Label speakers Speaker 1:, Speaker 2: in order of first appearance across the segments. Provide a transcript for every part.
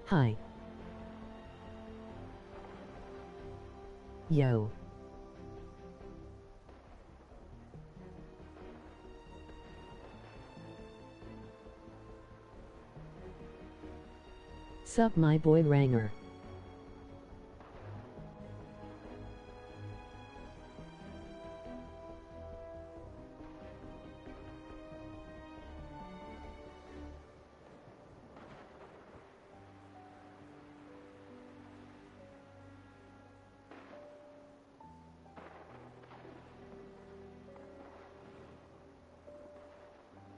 Speaker 1: Hi. Yo. Sup my boy Ranger.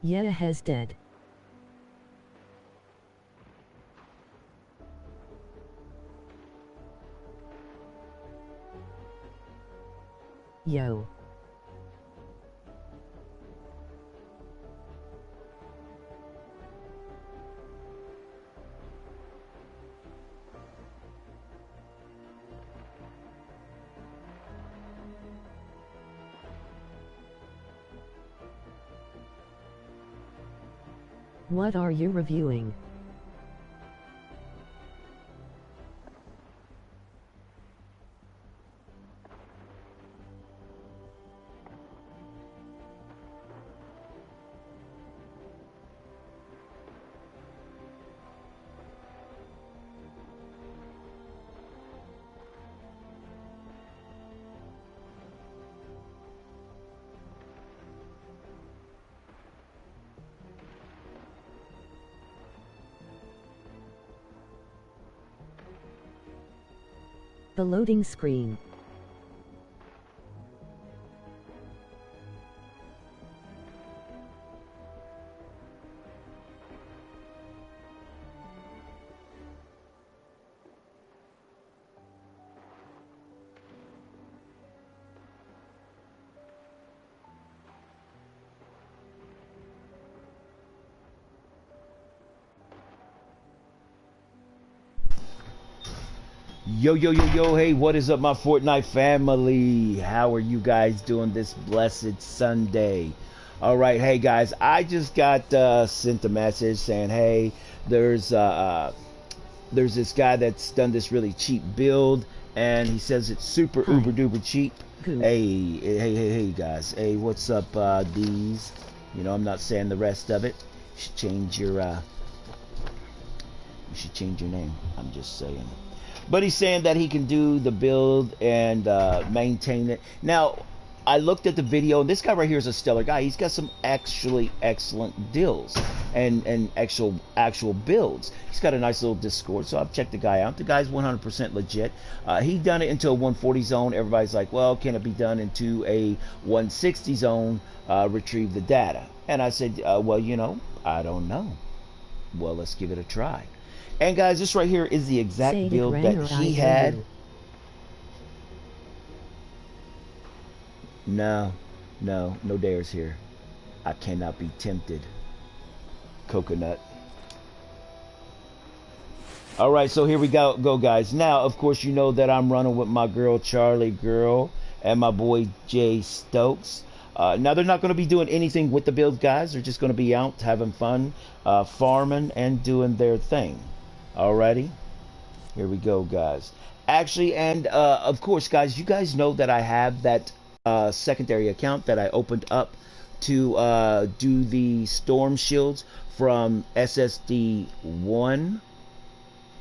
Speaker 1: Yetta has dead. Yo. What are you reviewing? The loading screen.
Speaker 2: Yo, yo, yo, yo, hey, what is up, my Fortnite family? How are you guys doing this blessed Sunday? All right, hey, guys, I just got sent a message saying, hey, there's this guy that's done this really cheap build, and he says it's super
Speaker 1: Hi.
Speaker 2: uber duper cheap.
Speaker 1: Good.
Speaker 2: Hey, guys. Hey, what's up, D's? You know, I'm not saying the rest of it. You should change your, name. I'm just saying. But he's saying that he can do the build and maintain it. Now, I looked at the video, and this guy right here is a stellar guy. He's got some actually excellent deals and actual builds. He's got a nice little Discord, so I've checked the guy out. The guy's 100% legit. He done it into a 140 zone. Everybody's like, well, can it be done into a 160 zone? Retrieve the data. And I said, well, you know, I don't know. Well, let's give it a try. And guys, this right here is the exact build that he had. No dares here. I cannot be tempted. Coconut. All right, so here we go, guys. Now, of course, you know that I'm running with my girl Charlie Girl and my boy Jay Stokes. Now they're not going to be doing anything with the build, guys. They're just going to be out having fun, farming and doing their thing. Alrighty, here we go, guys. Actually, and of course, guys, you guys know that I have that secondary account that I opened up to do the storm shields from SSD 1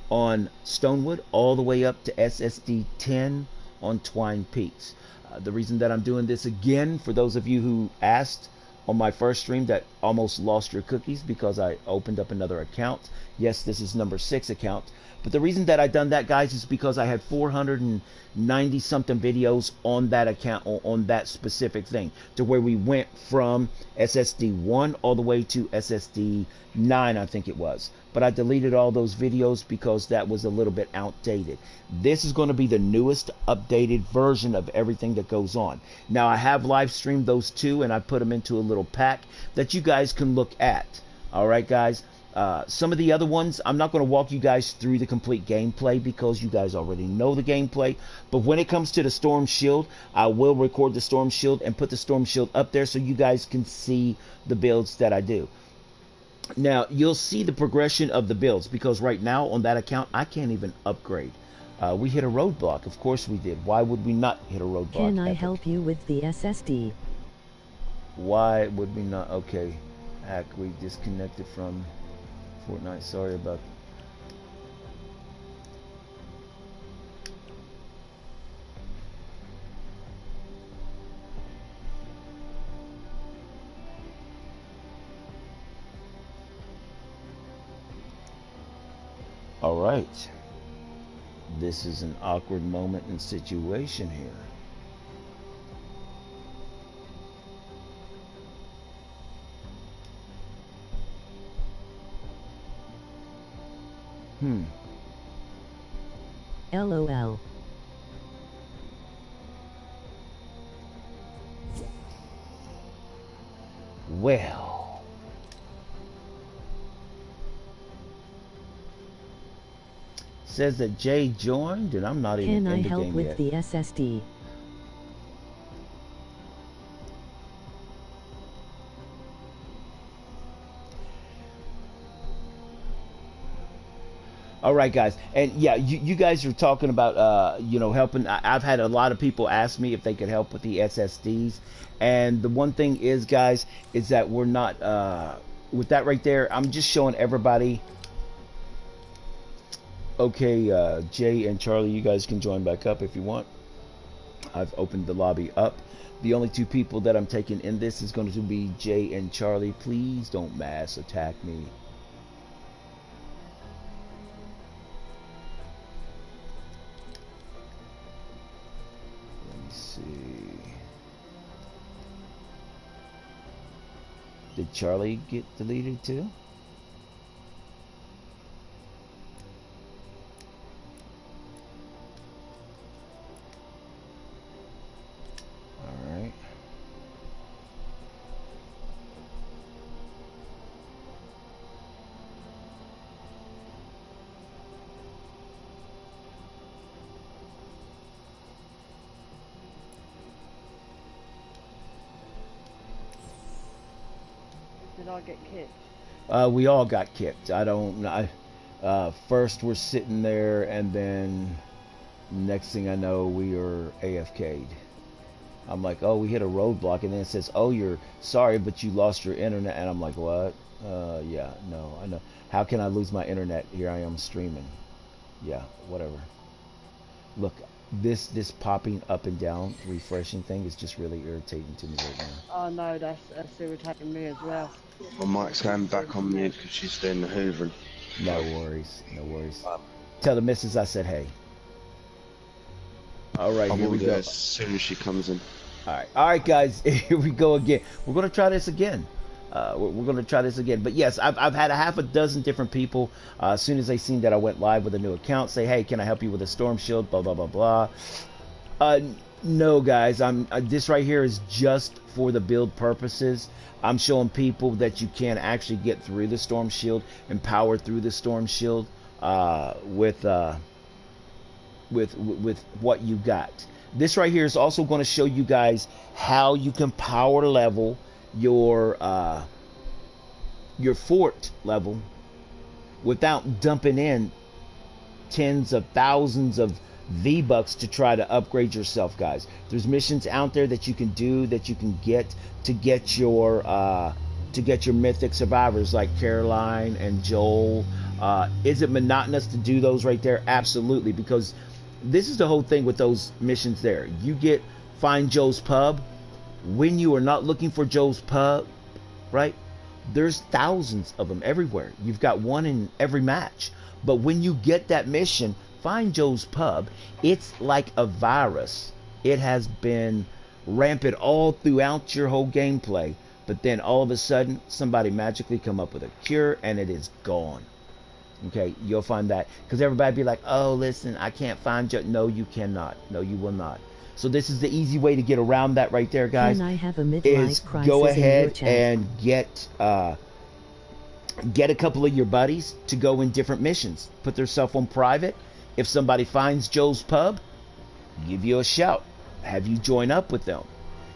Speaker 2: on Stonewood all the way up to SSD 10 on Twine Peaks. The reason that I'm doing this again, for those of you who asked on my first stream that almost lost your cookies because I opened up another account. Yes, this is number 6 account. But the reason that I done that, guys, is because I had 490 something videos on that account, on that specific thing, to where we went from SSD 1 all the way to SSD 9, I think it was. But I deleted all those videos because that was a little bit outdated. This is going to be the newest updated version of everything that goes on. Now, I have live streamed those two, and I put them into a little pack that you guys can look at. All right, guys. Some of the other ones, I'm not going to walk you guys through the complete gameplay because you guys already know the gameplay. But when it comes to the Storm Shield, I will record the Storm Shield and put the Storm Shield up there so you guys can see the builds that I do. Now you'll see the progression of the builds because right now on that account I can't even upgrade. We hit a roadblock. Of course we did. Why would we not hit a roadblock?
Speaker 1: Can I
Speaker 2: Epic?
Speaker 1: help you with the SSD?
Speaker 2: Why would we not? Okay. Hack, we disconnected from Fortnite. Sorry about. All right. This is an awkward moment and situation here.
Speaker 1: LOL.
Speaker 2: Well. Says that Jay joined and I'm not even
Speaker 1: Can I
Speaker 2: in the
Speaker 1: help
Speaker 2: game
Speaker 1: with
Speaker 2: yet.
Speaker 1: the SSD?
Speaker 2: All right, guys, and yeah, you guys are talking about you know, helping. I've had a lot of people ask me if they could help with the SSDs, and the one thing is, guys, is that we're not with that right there. I'm just showing everybody. Okay, Jay and Charlie, you guys can join back up if you want. I've opened the lobby up. The only two people that I'm taking in this is going to be Jay and Charlie. Please don't mass attack me. Did Charlie get deleted too? All right.
Speaker 3: Did I get kicked?
Speaker 2: We all got kicked. I don't know. First we're sitting there, and then next thing I know, we are AFK'd. I'm like, oh, we hit a roadblock, and then it says, oh, you're sorry, but you lost your internet, and I'm like, what? Yeah, no, I know. How can I lose my internet? Here I am streaming. Yeah, whatever. Look, this popping up and down, refreshing thing is just really irritating to me right now.
Speaker 3: Oh no, that's irritating me as well.
Speaker 4: My mic's going back on mute because she's doing the hoovering.
Speaker 2: No worries, no worries. Tell the missus I said hey. All right,
Speaker 4: I
Speaker 2: here
Speaker 4: will
Speaker 2: we
Speaker 4: do
Speaker 2: go.
Speaker 4: as soon as she comes in.
Speaker 2: All right, guys, here we go again. We're gonna try this again. We're gonna try this again. But yes, I've had a half a dozen different people. As soon as they seen that I went live with a new account, say, hey, can I help you with a storm shield? Blah blah blah blah. No, guys, this right here is just for the build purposes. I'm showing people that you can actually get through the storm shield and power through the storm shield with what you got. This right here is also going to show you guys how you can power level your fort level without dumping in tens of thousands of V-Bucks to try to upgrade yourself, guys. There's missions out there that you can do, that you can get your mythic survivors like Caroline and Joel. Is it monotonous to do those right there? Absolutely, because this is the whole thing with those missions there. You get find Joe's pub. When you are not looking for Joe's pub, right? There's thousands of them everywhere. You've got one in every match. But when you get that mission, find Joe's pub, it's like a virus. It has been rampant all throughout your whole gameplay. But then all of a sudden, somebody magically come up with a cure and it is gone. Okay, you'll find that. Because everybody be like, oh, listen, I can't find Joe. No, you cannot. No, you will not. So this is the easy way to get around that right there, guys.
Speaker 1: Can I have a midlife
Speaker 2: is
Speaker 1: crisis
Speaker 2: go
Speaker 1: in your
Speaker 2: ahead
Speaker 1: chat?
Speaker 2: and get a couple of your buddies to go in different missions. Put their cell phone private. If somebody finds Joe's pub, give you a shout. Have you join up with them.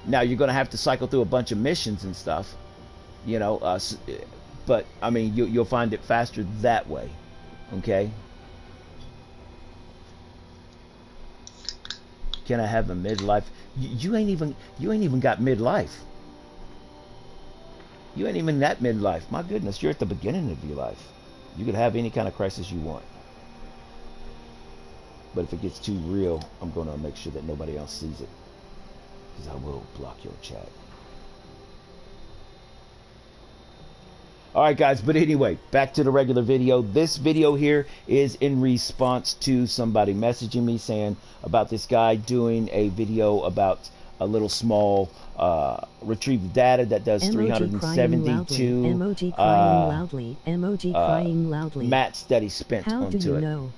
Speaker 2: Now you're going to have to cycle through a bunch of missions and stuff, you know, But I mean, you'll find it faster that way. Okay. Can I have a midlife? You ain't even got midlife. You ain't even that midlife. My goodness, you're at the beginning of your life. You could have any kind of crisis you want. But if it gets too real, I'm going to make sure that nobody else sees it. Because I will block your chat. Alright guys, but anyway, back to the regular video. This video here is in response to somebody messaging me saying about this guy doing a video about a little small retrieved data that does 372
Speaker 1: emoji crying loudly, emoji crying loudly.
Speaker 2: mats that he spent
Speaker 1: How
Speaker 2: onto
Speaker 1: do you
Speaker 2: it.
Speaker 1: know?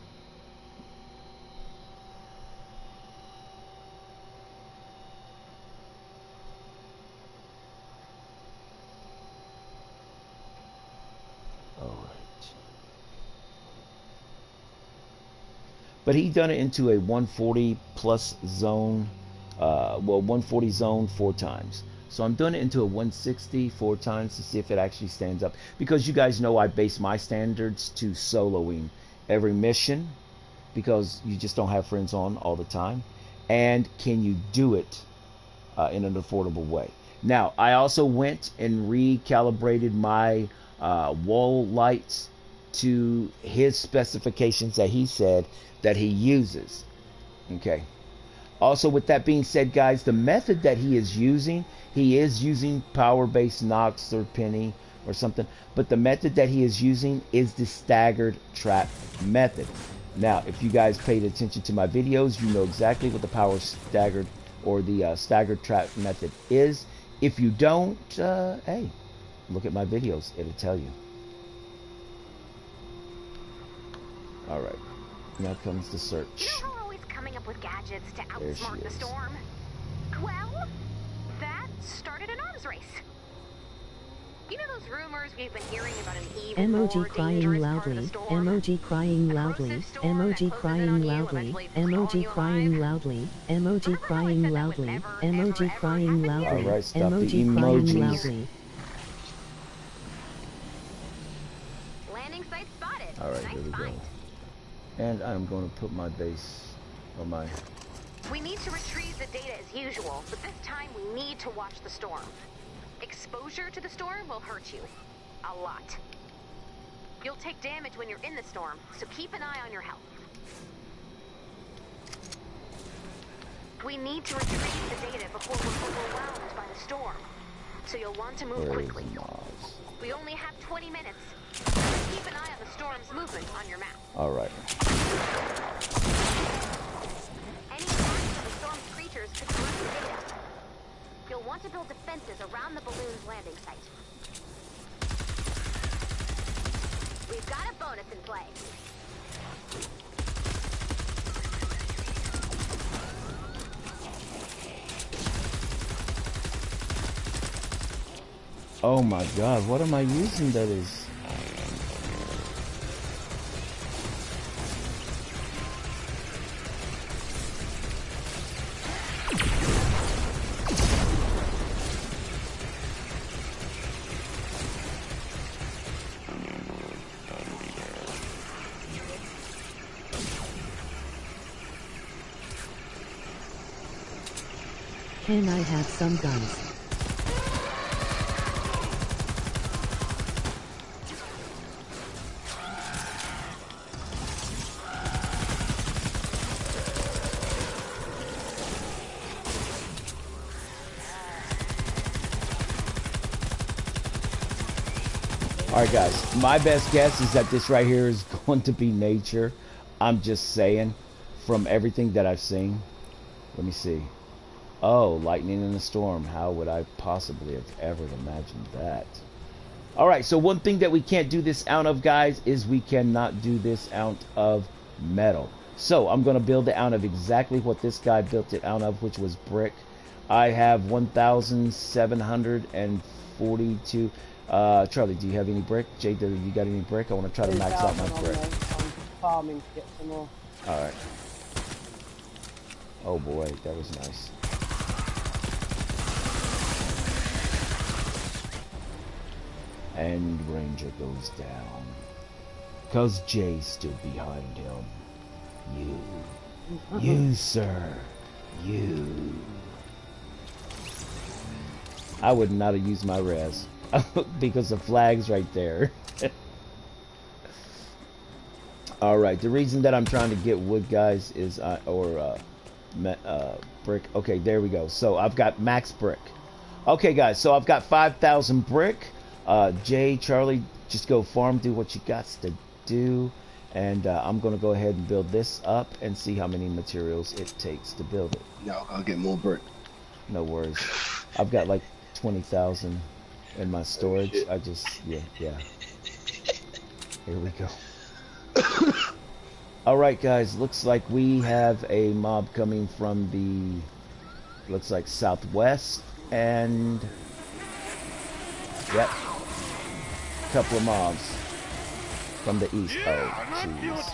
Speaker 2: But he done it into a 140 plus zone, well, 140 zone 4 times. So I'm doing it into a 160 4 times to see if it actually stands up. Because you guys know I base my standards to soloing every mission, because you just don't have friends on all the time. And can you do it in an affordable way? Now, I also went and recalibrated my wall lights to his specifications that he said that he uses. Okay. Also, with that being said, guys, the method that he is using power-based Knox or Penny or something, but the method that he is using is the staggered trap method. Now, if you guys paid attention to my videos, you know exactly what the power staggered or the staggered trap method is. If you don't, hey, look at my videos. It'll tell you. All right. Now comes the search.
Speaker 5: You know who are always coming up with gadgets to
Speaker 2: There she
Speaker 5: outsmart the
Speaker 2: is.
Speaker 5: storm? Well, that started an arms race. You know those rumors we've been hearing about an even
Speaker 1: Emoji
Speaker 5: more
Speaker 1: crying
Speaker 5: dangerous part of
Speaker 1: loudly,
Speaker 5: the storm?
Speaker 1: emoji crying
Speaker 5: A
Speaker 1: loudly,
Speaker 5: corrosive storm that
Speaker 1: emoji
Speaker 5: closes in
Speaker 1: crying
Speaker 5: on you,
Speaker 1: loudly,
Speaker 5: eventually destroying
Speaker 1: emoji
Speaker 5: you
Speaker 1: crying
Speaker 5: alive.
Speaker 1: loudly, emoji
Speaker 5: Remember how I
Speaker 1: crying
Speaker 5: said that would
Speaker 1: loudly,
Speaker 5: never,
Speaker 1: emoji
Speaker 5: ever, ever
Speaker 1: crying
Speaker 5: happen?
Speaker 1: loudly,
Speaker 2: Alright, stop the
Speaker 1: emoji crying
Speaker 2: emojis.
Speaker 1: loudly.
Speaker 5: Landing site spotted.
Speaker 2: Alright,
Speaker 5: Nice
Speaker 2: here we go.
Speaker 5: find.
Speaker 2: And I'm going to put my base on my...
Speaker 5: We need to retrieve the data as usual, but this time we need to watch the storm. Exposure to the storm will hurt you. A lot. You'll take damage when you're in the storm, so keep an eye on your health. We need to retrieve the data before we're overwhelmed by the storm, so you'll want to move
Speaker 2: Where is
Speaker 5: quickly.
Speaker 2: Maz?
Speaker 5: We only have 20 minutes. Keep an eye on the storm's movement on your map.
Speaker 2: Alright.
Speaker 5: Any signs of the storm's creatures could corrupt the data. You'll want to build defenses around the balloon's landing site. We've got a bonus in play.
Speaker 2: Oh my god, what am I using that is?
Speaker 1: Can I have some guns?
Speaker 2: Alright guys, my best guess is that this right here is going to be nature. I'm just saying, from everything that I've seen. Let me see. Oh, lightning in the storm. How would I possibly have ever imagined that? Alright, so one thing that we can't do this out of, guys, is we cannot do this out of metal. So I'm going to build it out of exactly what this guy built it out of, which was brick. I have 1,742. Charlie, do you have any brick? Jay, do you got any brick? I want to try to max out my brick.
Speaker 3: I'm farming to get some more.
Speaker 2: Alright. Oh boy, that was nice. And Ranger goes down. Cause Jay stood behind him. You, sir, you. I would not have used my res because the flag's right there. All right, the reason that I'm trying to get wood, guys, is brick. Okay, there we go. So I've got max brick. Okay, guys, so I've got 5,000 brick. Jay, Charlie, just go farm, do what you got to do. And I'm going to go ahead and build this up and see how many materials it takes to build it.
Speaker 4: Yeah, I'll get more brick.
Speaker 2: No worries. I've got like 20,000 in my storage. I just, yeah. Here we go. All right, guys, looks like we have a mob coming from the, looks like southwest, and, yep, a couple of mobs from the east. Oh, jeez.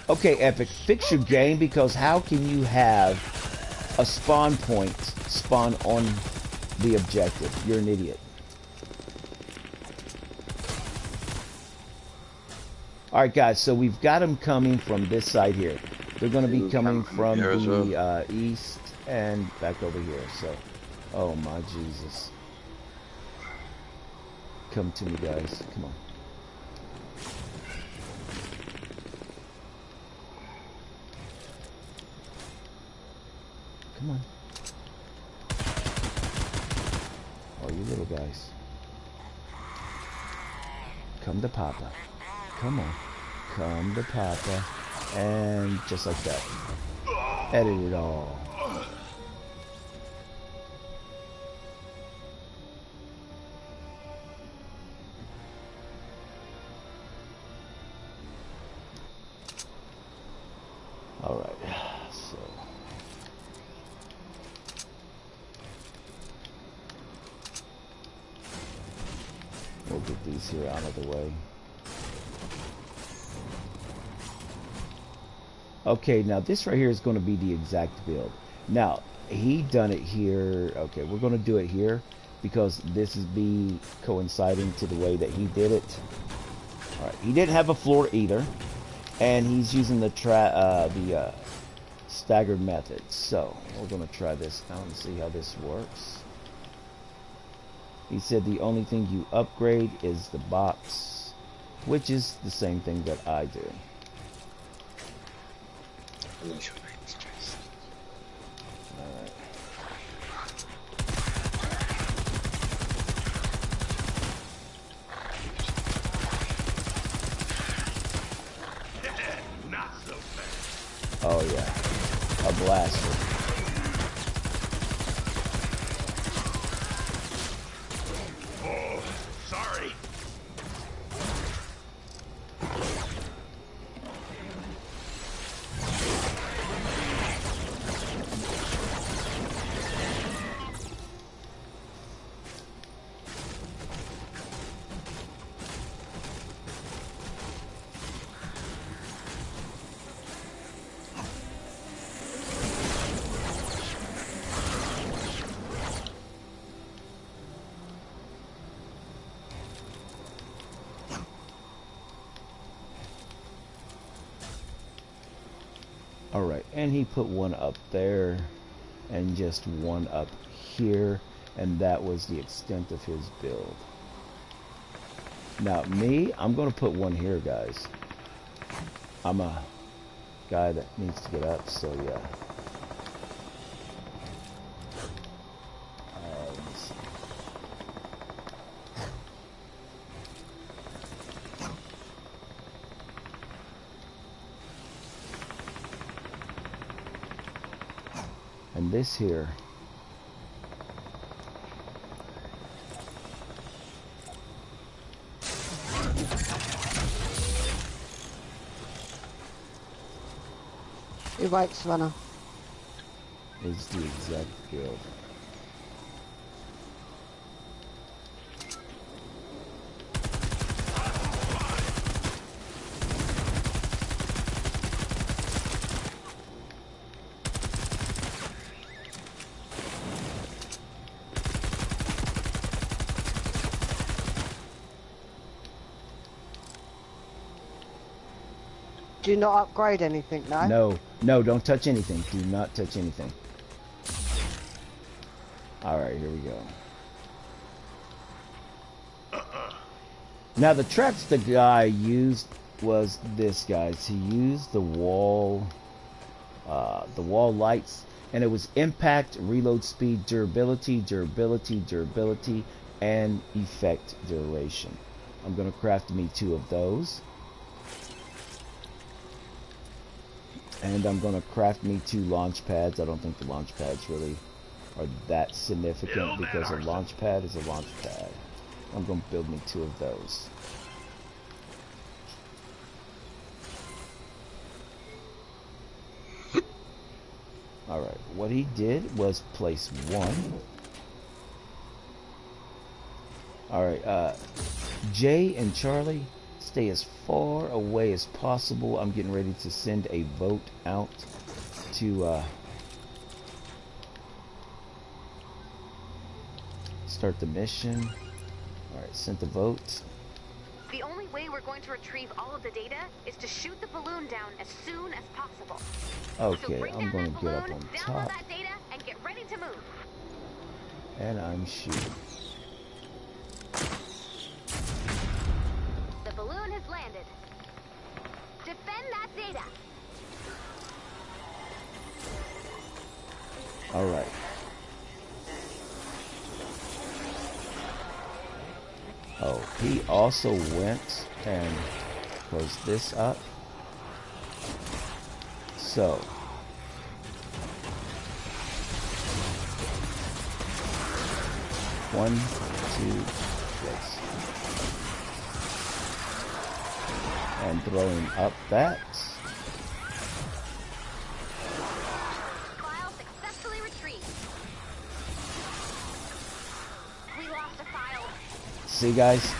Speaker 2: Okay, Epic, fix your game, because how can you have a spawn point spawn on the objective? You're an idiot. Alright, guys, so we've got them coming from this side here. They're going to be coming from the east and back over here. So, oh my Jesus. Come to me, guys. Come on. Come on. Oh, you little guys. Come to Papa. Come on. Come to Papa. And just like that. Edit it all. Alright. So. We'll get these here out of the way. Okay, now this right here is going to be the exact build. Now, he done it here. Okay, we're going to do it here because this is be coinciding to the way that he did it. All right, he didn't have a floor either, and he's using the staggered method. So we're going to try this now and see how this works. He said the only thing you upgrade is the box, which is the same thing that I do. Alright.
Speaker 6: Not so fast.
Speaker 2: Oh yeah, a blaster.
Speaker 6: Oh, sorry.
Speaker 2: Alright, and he put one up there and just one up here, and that was the extent of his build. Now me, I'm going to put one here, guys. I'm a guy that needs to get up, so yeah. And this here,
Speaker 3: You're right, Savannah.
Speaker 2: is the exact build.
Speaker 3: Do you not upgrade anything, no?
Speaker 2: No, no, don't touch anything. Do not touch anything. Alright, here we go. Now the traps the guy used was this, guys. He used the wall lights, and it was impact, reload speed, durability, durability, durability, and effect duration. I'm gonna craft me 2 of those. And I'm gonna craft me 2 launch pads. I don't think the launch pads really are that significant because a launch pad is a launch pad. I'm gonna build me 2 of those. Alright, what he did was place 1. Alright, Jay and Charlie, stay as far away as possible. I'm getting ready to send a vote out to start the mission. Alright, sent the vote.
Speaker 5: The only way we're going to retrieve all of the data is to shoot the balloon down as soon as possible.
Speaker 2: Okay,
Speaker 5: So bring
Speaker 2: I'm
Speaker 5: down
Speaker 2: going
Speaker 5: that
Speaker 2: to get up
Speaker 5: balloon,
Speaker 2: on
Speaker 5: download
Speaker 2: top.
Speaker 5: that data, and get ready to move.
Speaker 2: And I'm shooting.
Speaker 5: The balloon has landed. Defend that data.
Speaker 2: Alright. Oh, he also went and closed this up. So, one, two, yes. And throwing up that.
Speaker 5: File successfully retrieved. We lost a file.
Speaker 2: See, guys?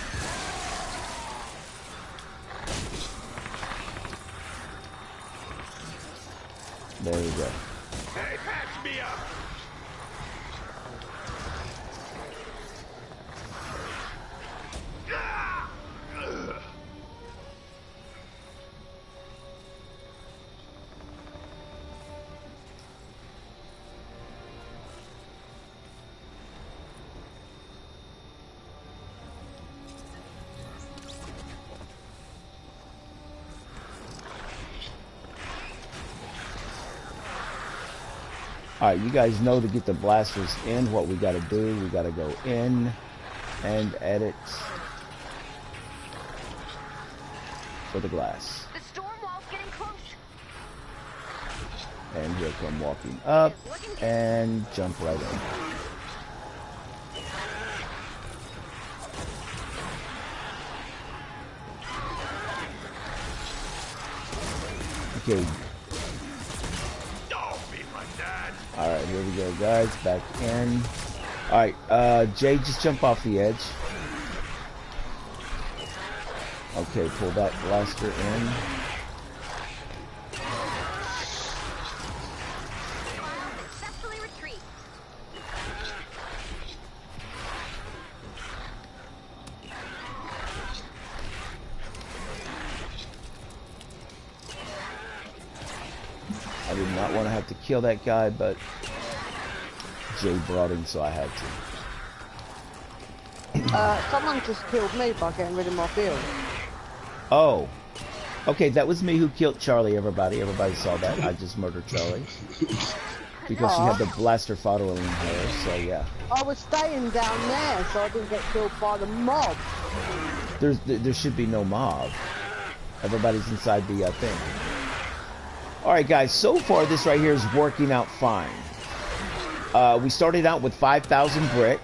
Speaker 2: There we go.
Speaker 6: Hey, patch me up! Ah! Ugh.
Speaker 2: Alright, you guys know to get the blasters in what we gotta do. We gotta go in and edit for the glass.
Speaker 5: The storm wall's getting close.
Speaker 2: And he'll come walking up and jump right in. Okay.
Speaker 6: Don't be like that!
Speaker 2: Alright, here we go, guys. Back in. Alright, Jay, just jump off the edge. Okay, pull that blaster in.
Speaker 5: File successfully retrieved.
Speaker 2: I did not want to have to kill that guy, but Jay brought him, so I had to.
Speaker 3: Someone just killed me by getting rid of my build.
Speaker 2: Oh. Okay, that was me who killed Charlie, everybody. Everybody saw that. I just murdered Charlie. Because she had the blaster following her, so yeah.
Speaker 3: I was staying down there so I didn't get killed by the mob.
Speaker 2: There should be no mob. Everybody's inside the thing. Alright guys, so far this right here is working out fine. We started out with 5,000 brick.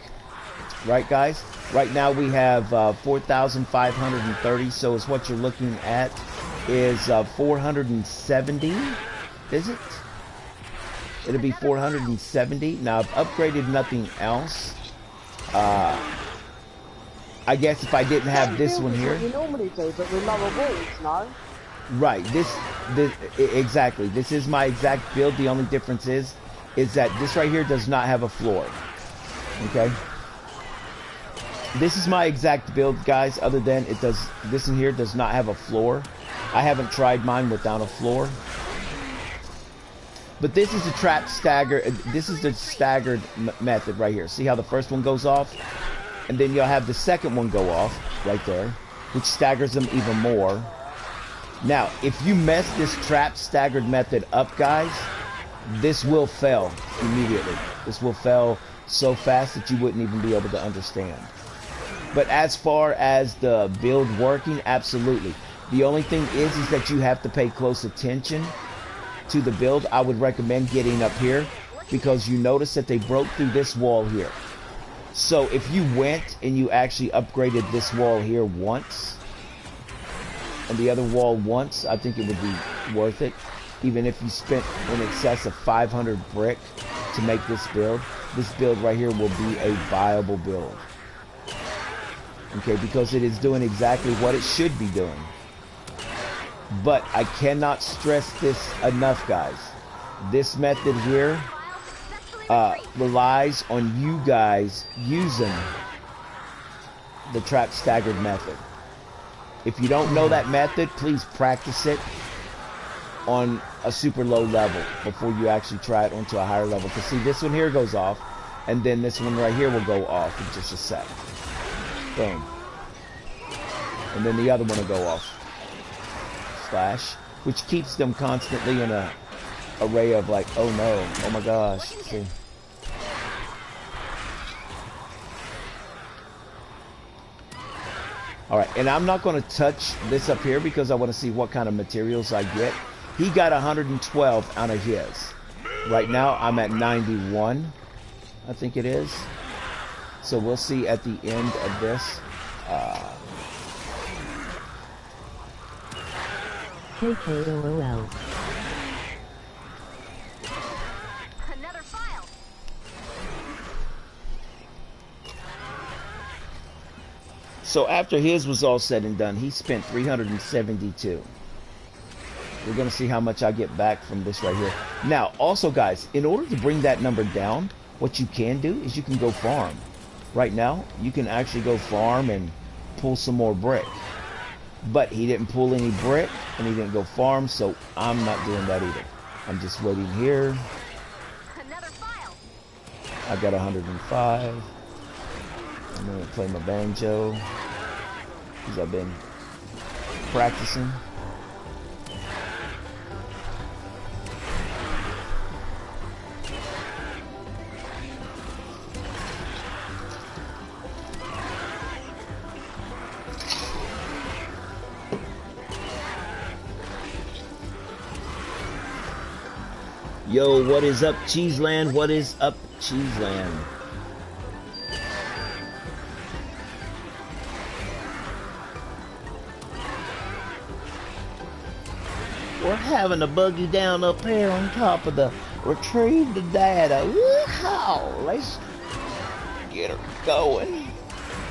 Speaker 2: Right guys? Right now we have 4,530, so is what you're looking at is 470, is it? It'll be 470. Now I've upgraded nothing else. I guess if I didn't have this one here.
Speaker 3: What you normally do, but with lower walls, no?
Speaker 2: Right, this exactly. This is my exact build. The only difference is that this right here does not have a floor. Okay? This is my exact build, guys, other than this in here does not have a floor. I haven't tried mine without a floor. But this is the trap stagger. This is the staggered method right here. See how the first one goes off? And then you'll have the second one go off right there, which staggers them even more. Now, if you mess this trap staggered method up, guys, this will fail immediately. This will fail so fast that you wouldn't even be able to understand. But as far as the build working, absolutely. The only thing is that you have to pay close attention to the build. I would recommend getting up here because you notice that they broke through this wall here. So if you went and you actually upgraded this wall here once and the other wall once, I think it would be worth it. Even if you spent in excess of 500 brick to make this build right here will be a viable build. Okay, because it is doing exactly what it should be doing. But I cannot stress this enough, guys. This method here relies on you guys using the trap staggered method. If you don't know that method, please practice it on a super low level before you actually try it onto a higher level. Because see, this one here goes off, and then this one right here will go off in just a sec. Boom. And then the other one will go off. Slash. Which keeps them constantly in a array of like, oh no, oh my gosh. See? Alright, and I'm not going to touch this up here because I want to see what kind of materials I get. He got 112 out of his. Right now, I'm at 91, I think it is. So we'll see at the end of this.
Speaker 1: KKOOL.
Speaker 5: Another file.
Speaker 2: So after his was all said and done, he spent 372. We're going to see how much I get back from this right here. Now, also, guys, in order to bring that number down, what you can do is you can go farm. Right now, you can actually go farm and pull some more brick. But he didn't pull any brick, and he didn't go farm, so I'm not doing that either. I'm just waiting here.
Speaker 5: Another file.
Speaker 2: I got 105. I'm going to play my banjo because I've been practicing. Yo, what is up, Cheeseland? What is up, Cheeseland? We're having a buggy down up here on top of the retrieve the data. Woo-how! Let's get her going.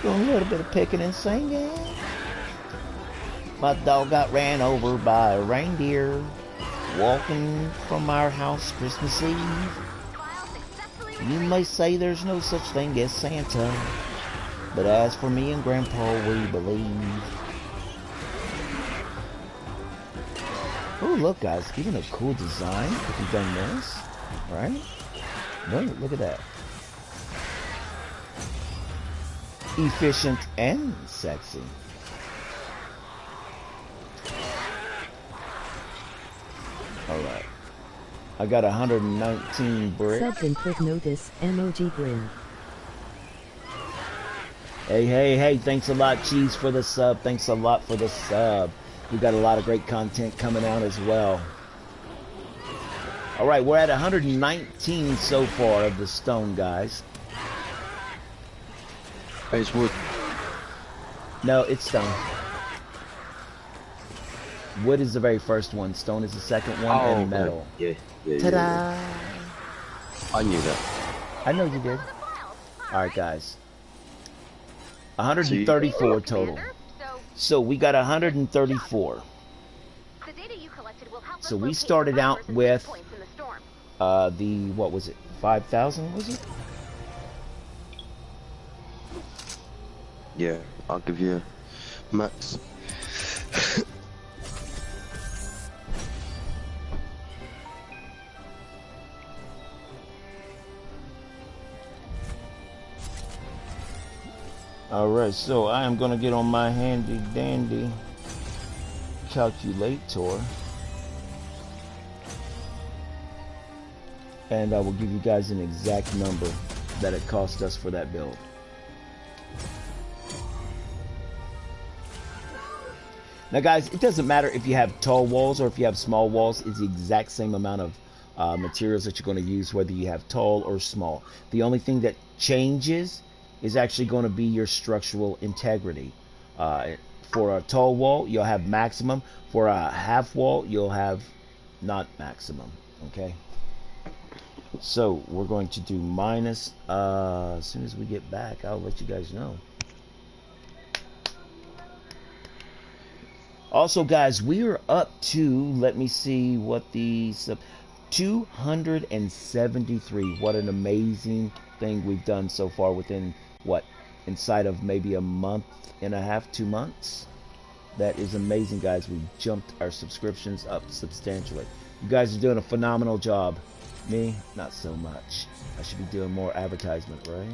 Speaker 2: Doing a little bit of picking and singing. My dog got ran over by a reindeer walking from our house Christmas Eve. You may say there's no such thing as Santa, but as for me and Grandpa, we believe. Oh, look, guys, even a cool design if you've done this, right? Look at that. Efficient and sexy. Alright. I got 119 bricks.
Speaker 1: Subs and quick notice, emoji grin.
Speaker 2: Hey, thanks a lot, Cheese, for the sub. Thanks a lot for the sub. We got a lot of great content coming out as well. Alright, we're at 119 so far of the stone, guys.
Speaker 4: It's wood.
Speaker 2: No, it's stone. Wood is the very first one. Stone is the second one, and metal.
Speaker 4: Yeah.
Speaker 2: Ta-da!
Speaker 4: I knew that.
Speaker 2: I know you did. Alright, guys. 134 total. So we got 134.
Speaker 5: The data you collected will help
Speaker 2: So
Speaker 5: us
Speaker 2: we
Speaker 5: locate
Speaker 2: started out
Speaker 5: survivors and
Speaker 2: with
Speaker 5: points in the storm.
Speaker 2: what was it? 5,000 was it?
Speaker 4: Yeah, I'll give you max.
Speaker 2: Alright, so I am going to get on my handy dandy calculator. And I will give you guys an exact number that it cost us for that build. Now guys, it doesn't matter if you have tall walls or if you have small walls. It's the exact same amount of materials that you're going to use, whether you have tall or small. The only thing that changes is actually going to be your structural integrity. For a tall wall, you'll have maximum. For a half wall, you'll have not maximum. Okay. So we're going to do minus. As soon as we get back, I'll let you guys know. Also, guys, we are up to, let me see what the 273. What an amazing thing we've done so far within, what, inside of maybe a month and a half, 2 months. That is amazing, guys. We jumped our subscriptions up substantially. You guys are doing a phenomenal job. Me, not so much. I should be doing more advertisement, right?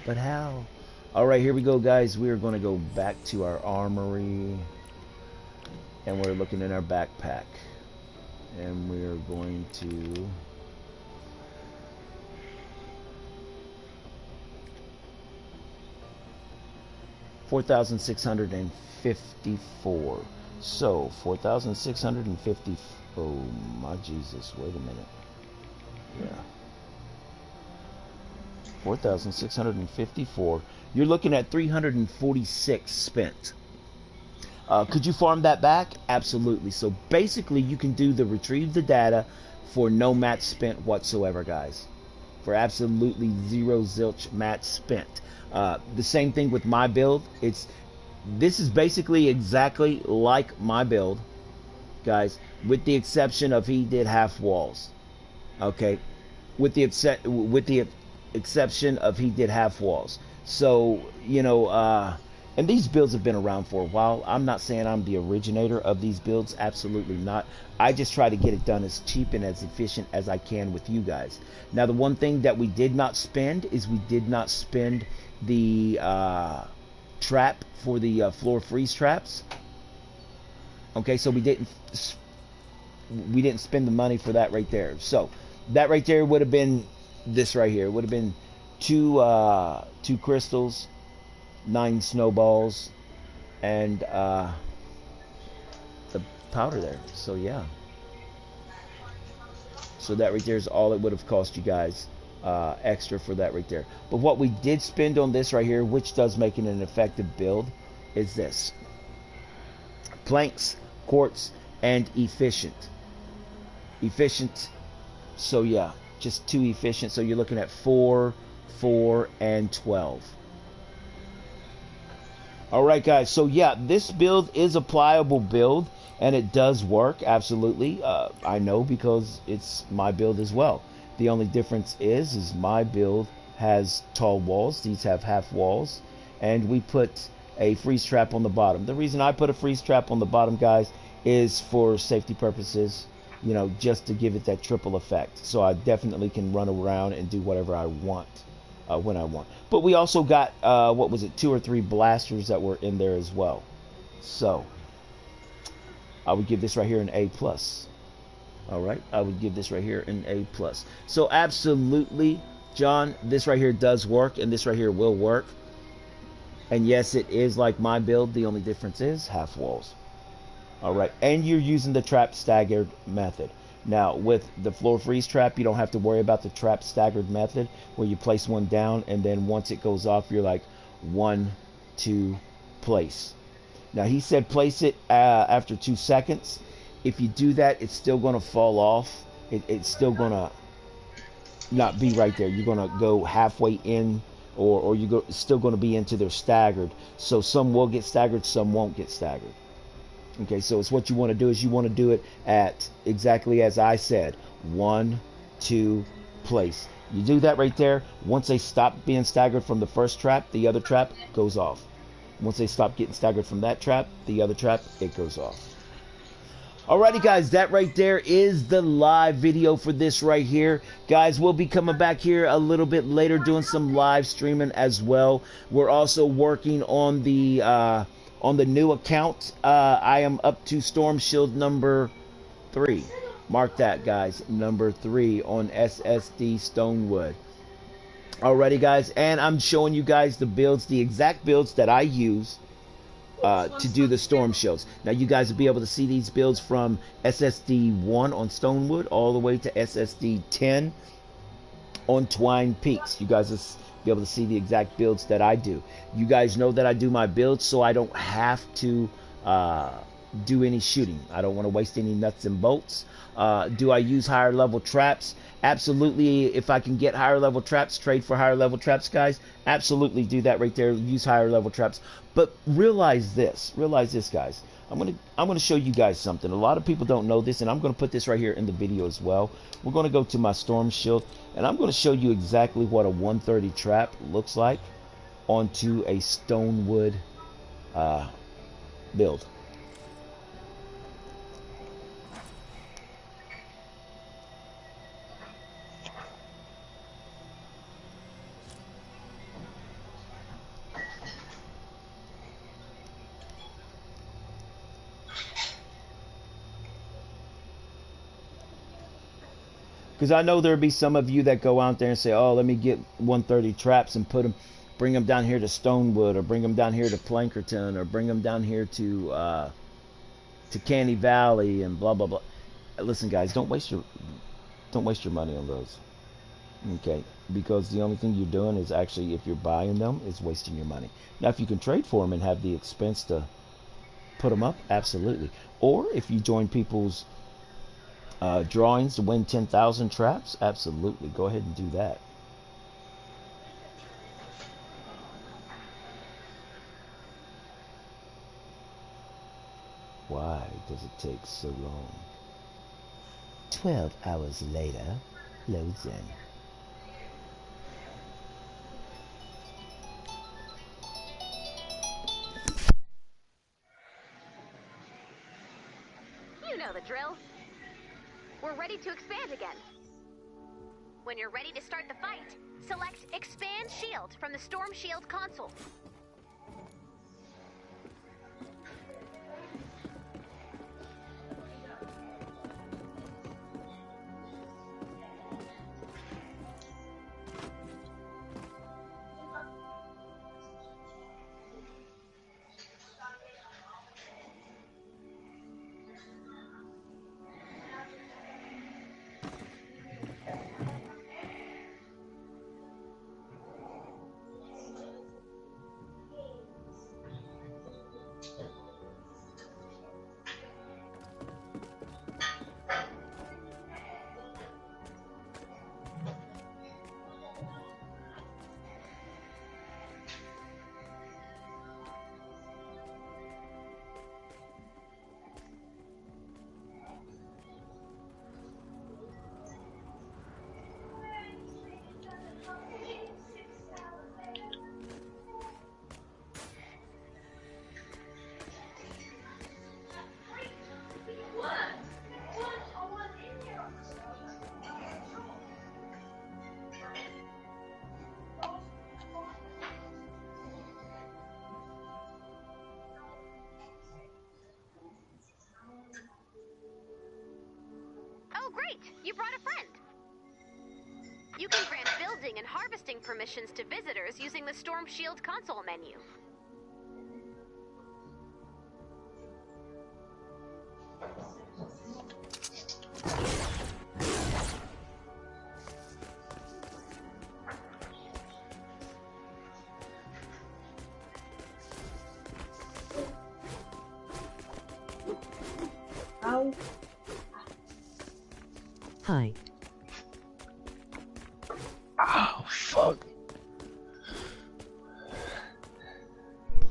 Speaker 2: But how? Alright, here we go, guys. We are going to go back to our armory. And we're looking in our backpack. And we're going to... $4,654. So, 4,650... Oh, my Jesus. Wait a minute. Yeah. 4,654. You're looking at 346 spent. Could you farm that back? Absolutely. So basically, you can do the retrieve the data for no match spent whatsoever, guys. For absolutely zero zilch match spent. The same thing with my build. This is basically exactly like my build, guys, with the exception of he did half walls. Okay, with the exception of he did half walls. So, you know, and these builds have been around for a while. I'm not saying I'm the originator of these builds. Absolutely not. I just try to get it done as cheap and as efficient as I can with you guys. Now, the one thing that we did not spend is we did not spend the trap for the floor freeze traps. Okay, so we didn't spend the money for that right there. So that right there would have been this right here. It would have been two crystals, 9 snowballs, and the powder there. So yeah. So that right there is all it would have cost you guys extra for that right there. But what we did spend on this right here, which does make it an effective build, is this: planks, quartz, and efficient. So yeah, just 2 efficient. So you're looking at 4, 4, and 12. Alright, guys, so yeah, this build is a pliable build, and it does work, absolutely. I know, because it's my build as well. The only difference is my build has tall walls. These have half walls, and we put a freeze trap on the bottom. The reason I put a freeze trap on the bottom, guys, is for safety purposes, you know, just to give it that triple effect. So I definitely can run around and do whatever I want when I want. But we also got, what was it, 2 or 3 blasters that were in there as well. So I would give this right here an A+. Alright, I would give this right here an A+. So absolutely, John, this right here does work, and this right here will work. And yes, it is like my build. The only difference is half walls. Alright, and you're using the trap staggered method. Now, with the floor freeze trap, you don't have to worry about the trap staggered method, where you place one down, and then once it goes off, you're like 1, 2, place. Now, he said place it after 2 seconds. If you do that, it's still going to fall off. It's still going to not be right there. You're going to go halfway in, or still going to be into their staggered. So some will get staggered, some won't get staggered. Okay, so it's what you want to do is you want to do it at exactly as I said, 1, 2, place. You do that right there. Once they stop being staggered from the first trap, the other trap goes off. Once they stop getting staggered from that trap, the other trap, it goes off. Alrighty guys, that right there is the live video for this right here. Guys, we'll be coming back here a little bit later doing some live streaming as well. We're also working on the new account. I am up to Storm Shield number 3. Mark that, guys, number 3 on SSD Stonewood. Alrighty guys, and I'm showing you guys the builds, the exact builds that I use to do the storm shields. Now you guys will be able to see these builds from SSD 1 on Stonewood all the way to SSD 10 on Twine Peaks. You guys will be able to see the exact builds that I do. You guys know that I do my builds so I don't have to do any shooting. I don't want to waste any nuts and bolts. Do I use higher level traps? Absolutely. If I can get higher level traps, trade for higher level traps, guys. Absolutely do that right there. Use higher level traps. But realize this, guys. I'm gonna show you guys something. A lot of people don't know this, and I'm gonna put this right here in the video as well. We're gonna go to my storm shield, and I'm gonna show you exactly what a 130 trap looks like onto a Stonewood build. Because I know there'll be some of you that go out there and say, oh, let me get 130 traps and bring them down here to Stonewood, or bring them down here to Plankerton, or bring them down here to Canny Valley, and blah blah blah. Listen, guys, don't waste your money on those. Okay, because the only thing you're doing is actually, if you're buying them, is wasting your money. Now, if you can trade for them and have the expense to put them up, absolutely. Or if you join people's drawings to win 10,000 traps, absolutely, go ahead and do that. Why does it take so long? 12 hours later, loads in.
Speaker 5: You know the drill. We're ready to expand again. When you're ready to start the fight, select Expand Shield from the Storm Shield console. Oh, great! You brought a friend! You can grant building and harvesting permissions to visitors using the Storm Shield console menu.
Speaker 1: Hi.
Speaker 2: Oh, fuck.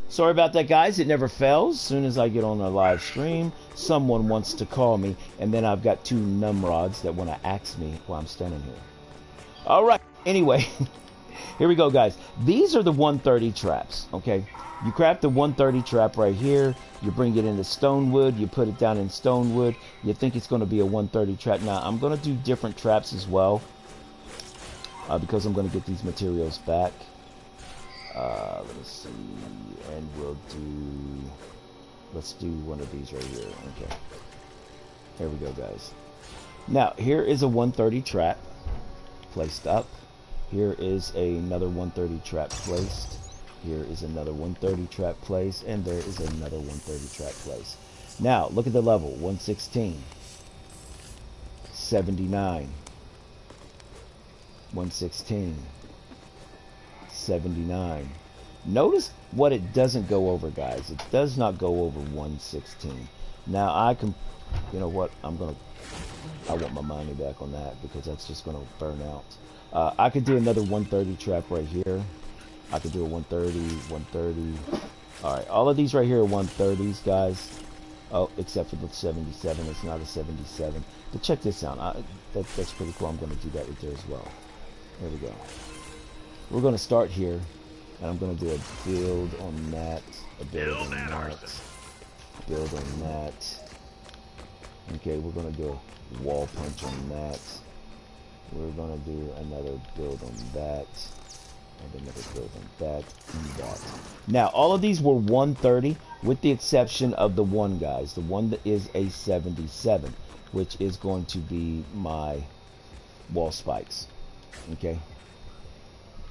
Speaker 2: Sorry about that, guys. It never fails. As soon as I get on a live stream, someone wants to call me, and then I've got 2 numrods that want to axe me while I'm standing here. All right. Anyway, Here we go, guys. These are the 130 traps, okay? You craft the 130 trap right here. You bring it into stonewood. You put it down in stonewood. You think it's going to be a 130 trap. Now, I'm going to do different traps as well because I'm going to get these materials back. Let's see. And we'll do... Let's do one of these right here. Okay. Here we go, guys. Now, here is a 130 trap placed up. Here is another 130 trap placed. Here is another 130 trap placed. And there is another 130 trap placed. Now, look at the level. 116. 79. 116. 79. Notice what it doesn't go over, guys. It does not go over 116. Now, I can... You know what? I want my money back on that because that's just going to burn out. I could do another 130 trap right here. I could do a 130, 130. Alright, all of these right here are 130s, guys. Oh, except for the 77. It's not a 77. But check this out. That's pretty cool. I'm going to do that right there as well. There we go. We're going to start here. And I'm going to do a build on that. A build on that. Build on that. Okay, we're going to do a wall punch on that. We're going to do another build on that. And another build on that and that. Now, all of these were 130 with the exception of the one, guys. The one that is a 77, which is going to be my wall spikes. Okay.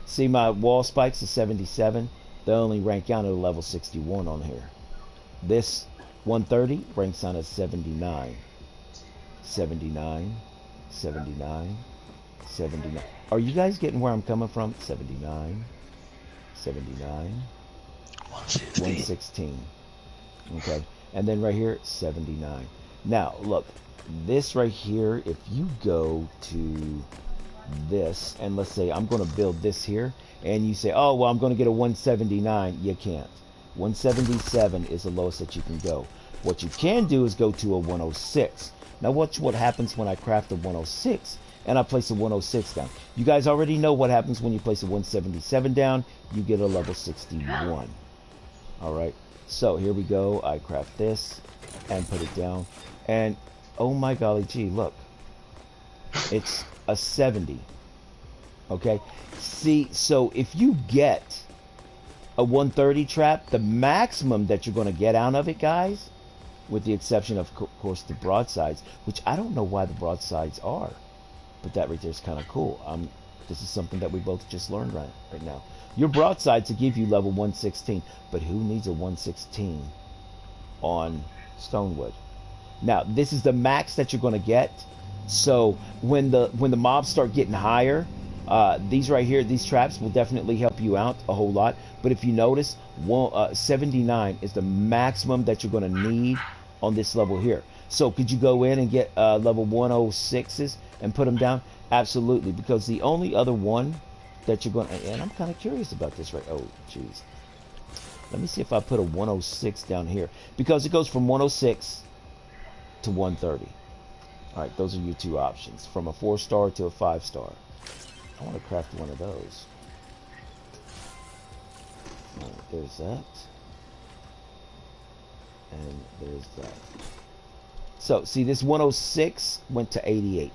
Speaker 2: See, my wall spikes is 77. They only rank out at a level 61 on here. This 130 ranks on a 79. 79. 79. 79. Are you guys getting where I'm coming from? 79. 79. 116. Okay. And then right here, 79. Now, look. This right here, if you go to this, and let's say I'm going to build this here, and you say, oh, well, I'm going to get a 179. You can't. 177 is the lowest that you can go. What you can do is go to a 106. Now, watch what happens when I craft a 106 and I place a 106 down. You guys already know what happens when you place a 177 down. You get a level 61. All right. So here we go. I craft this and put it down. And oh my golly gee, look. It's a 70. Okay. See, so if you get a 130 trap, the maximum that you're going to get out of it, guys, with the exception of course the broadsides, which I don't know why the broadsides are, but that right there is kind of cool. This is something that we both just learned right now. Your broadsides to give you level 116, but who needs a 116 on stonewood? Now, this is the max that you're going to get. So when the mobs start getting higher, these right here, these traps will definitely help you out a whole lot. But if you notice, 79 is the maximum that you're going to need on this level here. So could you go in and get level 106s and put them down? Absolutely, because the only other one that you're going to, and I'm kind of curious about this, right? Oh, jeez. Let me see if I put a 106 down here, because it goes from 106 to 130. All right, those are your two options, from a 4-star to a 5-star. I want to craft one of those. All right, there's that. And there's that. So, see, this 106 went to 88,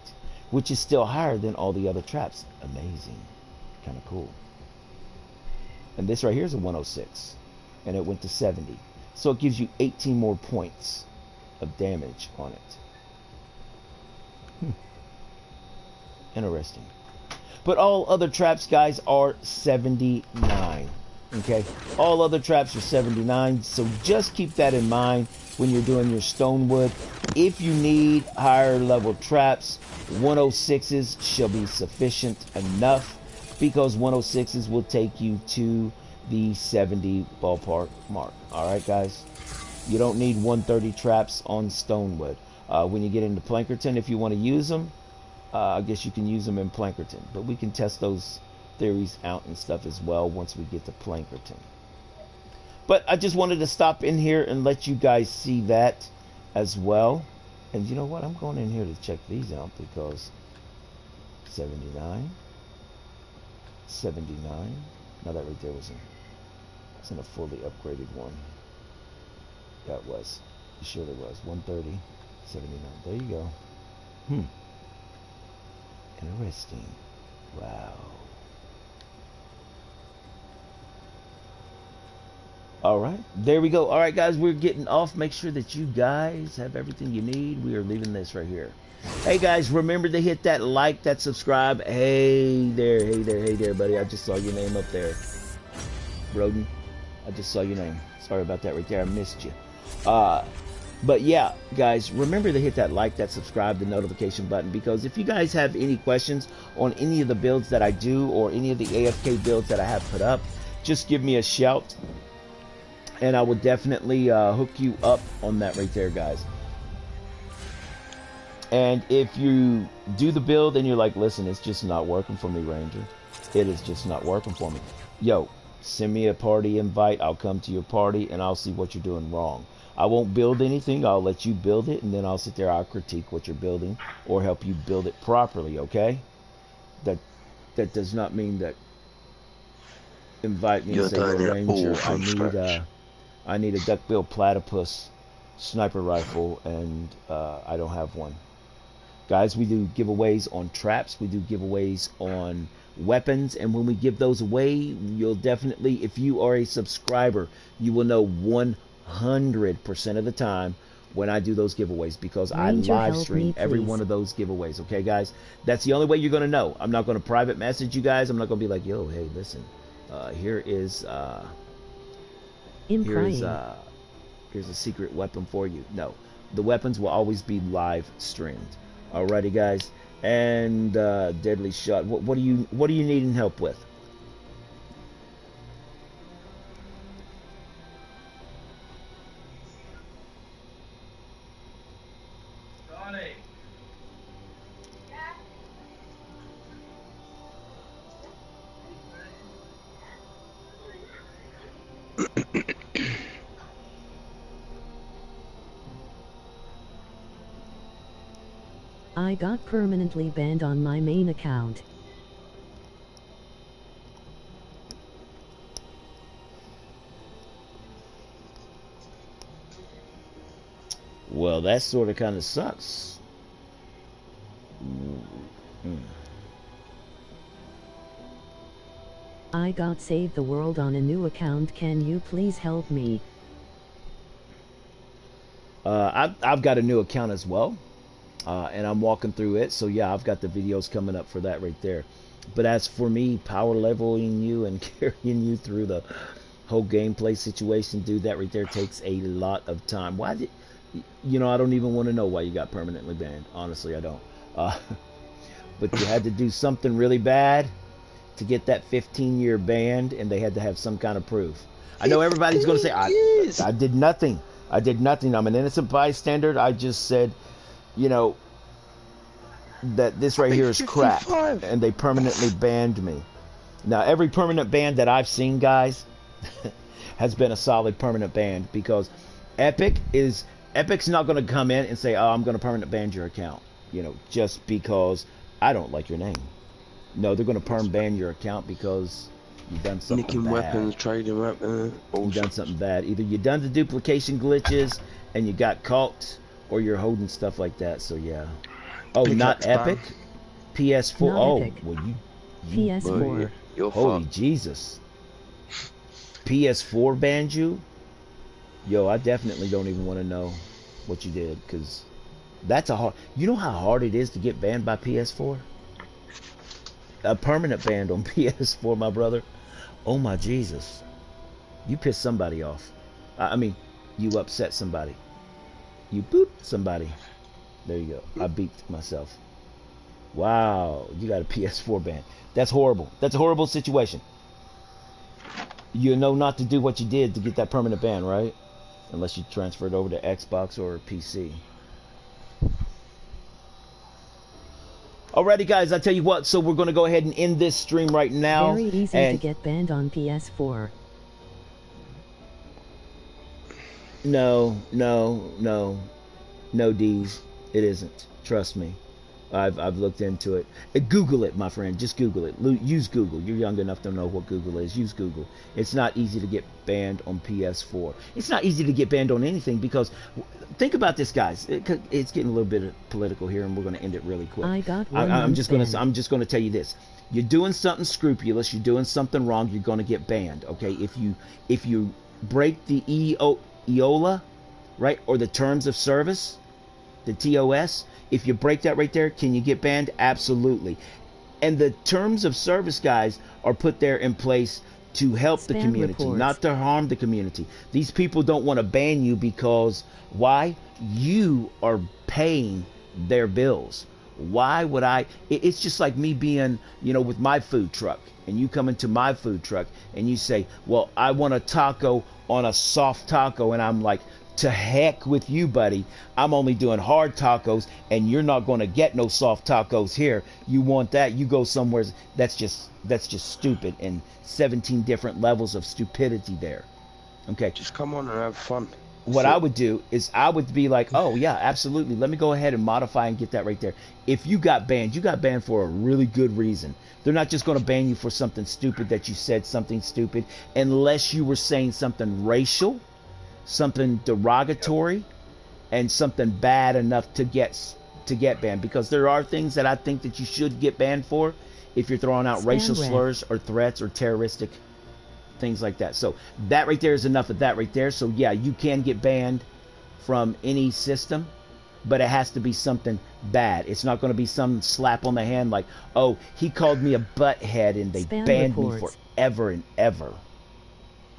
Speaker 2: which is still higher than all the other traps. Amazing. Kind of cool. And this right here is a 106. And it went to 70. So it gives you 18 more points of damage on it. Interesting. But all other traps, guys, are 79. Okay? All other traps are 79. So just keep that in mind when you're doing your stonewood. If you need higher level traps, 106s shall be sufficient enough, because 106s will take you to the 70 ballpark mark. Alright, guys? You don't need 130 traps on stonewood. When you get into Plankerton, if you want to use them, I guess you can use them in Plankerton. But we can test those theories out and stuff as well once we get to Plankerton. But I just wanted to stop in here and let you guys see that as well. And you know what? I'm going in here to check these out, because 79, 79. No, that right there was in a fully upgraded one. Yeah, it was. It surely was. 130, 79. There you go. Interesting. Wow. All right, there we go. All right, guys, we're getting off. Make sure that you guys have everything you need. We are leaving this right here. Hey, guys, remember to hit that like, that subscribe. Hey there, hey there, hey there, buddy. I just saw your name up there. Broden, I just saw your name. Sorry about that right there. I missed you. But yeah, guys, remember to hit that like, that subscribe, the notification button, because if you guys have any questions on any of the builds that I do or any of the AFK builds that I have put up, just give me a shout, and I will definitely hook you up on that right there, guys. And if you do the build and you're like, listen, it's just not working for me, Ranger. It is just not working for me. Yo, send me a party invite. I'll come to your party and I'll see what you're doing wrong. I won't build anything. I'll let you build it, and then I'll sit there. I'll critique what you're building or help you build it properly, okay? That does not mean that invite me and say, yo, Ranger, I need a duckbill platypus sniper rifle, and I don't have one. Guys, we do giveaways on traps. We do giveaways on weapons, and when we give those away, you'll definitely, if you are a subscriber, you will know 100% of the time when I do those giveaways, because
Speaker 1: Ranger,
Speaker 2: I live stream every one of those giveaways. Okay, guys, that's the only way you're going to know. I'm not going to private message you guys. I'm not going to be like, yo, hey, listen, here's a secret weapon for you. No, the weapons will always be live streamed. Alrighty, guys, and deadly shot. What do you needing help with?
Speaker 1: I got permanently banned on my main account.
Speaker 2: Well, that sort of kind of sucks.
Speaker 1: I got Save the World on a new account. Can you please help me?
Speaker 2: I've got a new account as well. And I'm walking through it, so yeah, I've got the videos coming up for that right there. But as for me power leveling you and carrying you through the whole gameplay situation, dude, that right there takes a lot of time. Why did I don't even want to know why you got permanently banned. Honestly, I don't. But you had to do something really bad to get that 15-year ban, and they had to have some kind of proof. I know everybody's going to say, I did nothing. I did nothing. I'm an innocent bystander. I just said, that this right here is crap, and they permanently banned me. Now, every permanent ban that I've seen, guys, has been a solid permanent ban, because Epic's not going to come in and say, oh, I'm going to permanent ban your account, just because I don't like your name. No, they're going to perm ban your account because you've done something
Speaker 4: Nicking
Speaker 2: bad.
Speaker 4: weapons, trading weapons.
Speaker 2: You've done something bad. Either you done the duplication glitches and you got caught, or you're holding stuff like that. So yeah. Oh, not Epic? PS4.
Speaker 1: Not
Speaker 2: oh,
Speaker 1: Epic.
Speaker 2: well,
Speaker 1: PS4.
Speaker 4: You're
Speaker 2: holy
Speaker 4: fucked.
Speaker 2: Jesus. PS4 banned you? Yo, I definitely don't even want to know what you did, because that's a hard. You know how hard it is to get banned by PS4? A permanent ban on PS4, my brother. Oh my Jesus. You pissed somebody off. I mean, you upset somebody. You boop somebody. There you go. I beeped myself. Wow, you got a PS4 ban. That's horrible. That's a horrible situation. You know not to do what you did to get that permanent ban, right? Unless you transferred over to Xbox or PC. Alrighty, guys, I tell you what, so we're going to go ahead and end this stream right now.
Speaker 1: Very easy to get banned on PS4.
Speaker 2: No, D's. It isn't. Trust me. I've looked into it. Google it, my friend. Just Google it. Use Google. You're young enough to know what Google is. Use Google. It's not easy to get banned on PS4. It's not easy to get banned on anything because think about this, guys. It's getting a little bit political here, and we're going to end it really quick.
Speaker 1: I got
Speaker 2: I'm just going to tell you this. You're doing something scrupulous. You're doing something wrong. You're going to get banned. Okay, if you break the EOLA, right, or the terms of service, the TOS, if you break that right there, can you get banned? Absolutely. And the terms of service, guys, are put there in place to help the community, not to harm the community. These people don't want to ban you because why? You are paying their bills. Why would I? It's just like me being, with my food truck, and you come into my food truck and you say, well, I want a taco on a soft taco, and I'm like, to heck with you, buddy. I'm only doing hard tacos, and you're not going to get no soft tacos here. You want that? You go somewhere. That's just stupid, and 17 different levels of stupidity there. Okay.
Speaker 4: Just come on and have fun.
Speaker 2: What I would do is I would be like, oh yeah, absolutely. Let me go ahead and modify and get that right there. If you got banned for a really good reason. They're not just going to ban you for something stupid that you said something stupid, unless you were saying something racial, something derogatory, and something bad enough to get banned. Because there are things that I think that you should get banned for if you're throwing out racial slurs or threats or terroristic things like that. So that right there is enough of that right there. So yeah, you can get banned from any system, but it has to be something bad. It's not going to be some slap on the hand like, oh, he called me a butthead and they banned me forever and ever.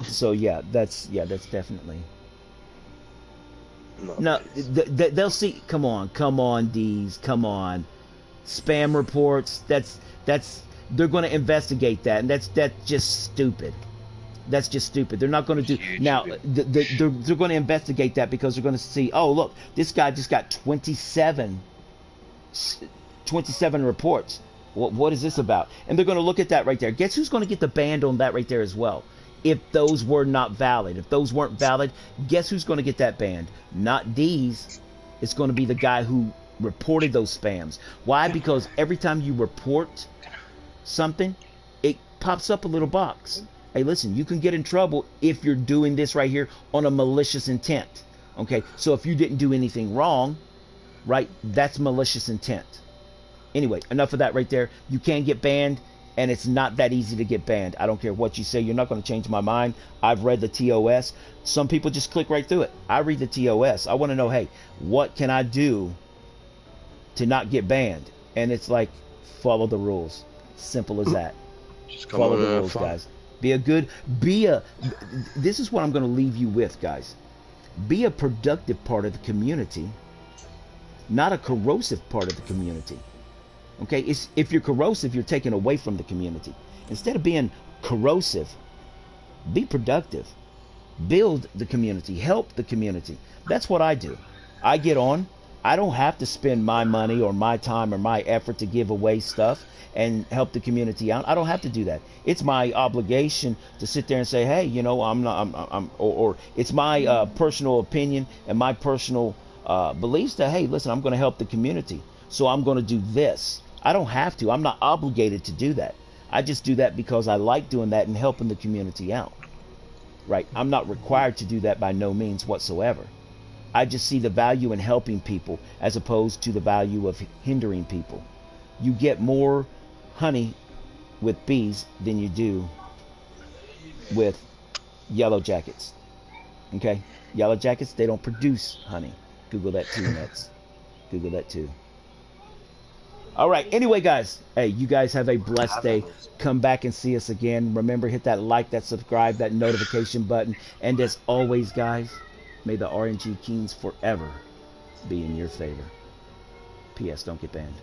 Speaker 2: So yeah, that's definitely. No, they'll see. Come on, D's. Come on, spam reports. That's they're going to investigate that, and that's just stupid. That's just stupid. They're not going to do now. They're going to investigate that because they're going to see. Oh, look, this guy just got 27 reports. What is this about? And they're going to look at that right there. Guess who's going to get the ban on that right there as well? If those were not valid, if those weren't valid, guess who's going to get that banned? Not D's. It's going to be the guy who reported those spams. Why? Because every time you report something, it pops up a little box. Hey, listen, you can get in trouble if you're doing this right here on a malicious intent. Okay, so if you didn't do anything wrong, right, that's malicious intent. Anyway, enough of that right there. You can get banned, and it's not that easy to get banned. I don't care what you say. You're not going to change my mind. I've read the TOS. Some people just click right through it. I read the TOS. I want to know, hey, what can I do to not get banned? And it's like, follow the rules. Simple as that.
Speaker 4: Just
Speaker 2: follow the rules, guys. This is what I'm going to leave you with, guys. Be a productive part of the community, not a corrosive part of the community. Okay, if you're corrosive, you're taken away from the community. Instead of being corrosive, be productive. Build the community. Help the community. That's what I do. I get on. I don't have to spend my money or my time or my effort to give away stuff and help the community out. I don't have to do that. It's my obligation to sit there and say, hey, or it's my personal opinion and my personal beliefs that, hey, listen, I'm going to help the community. So I'm going to do this. I don't have to. I'm not obligated to do that. I just do that because I like doing that and helping the community out. Right? I'm not required to do that by no means whatsoever. I just see the value in helping people as opposed to the value of hindering people. You get more honey with bees than you do with yellow jackets. Okay? Yellow jackets, they don't produce honey. Google that too, Nets. Google that too. All right. Anyway, guys, hey, you guys have a blessed day. Come back and see us again. Remember, hit that like, that subscribe, that notification button. And as always, guys, may the RNG Kings forever be in your favor. P.S. Don't get banned.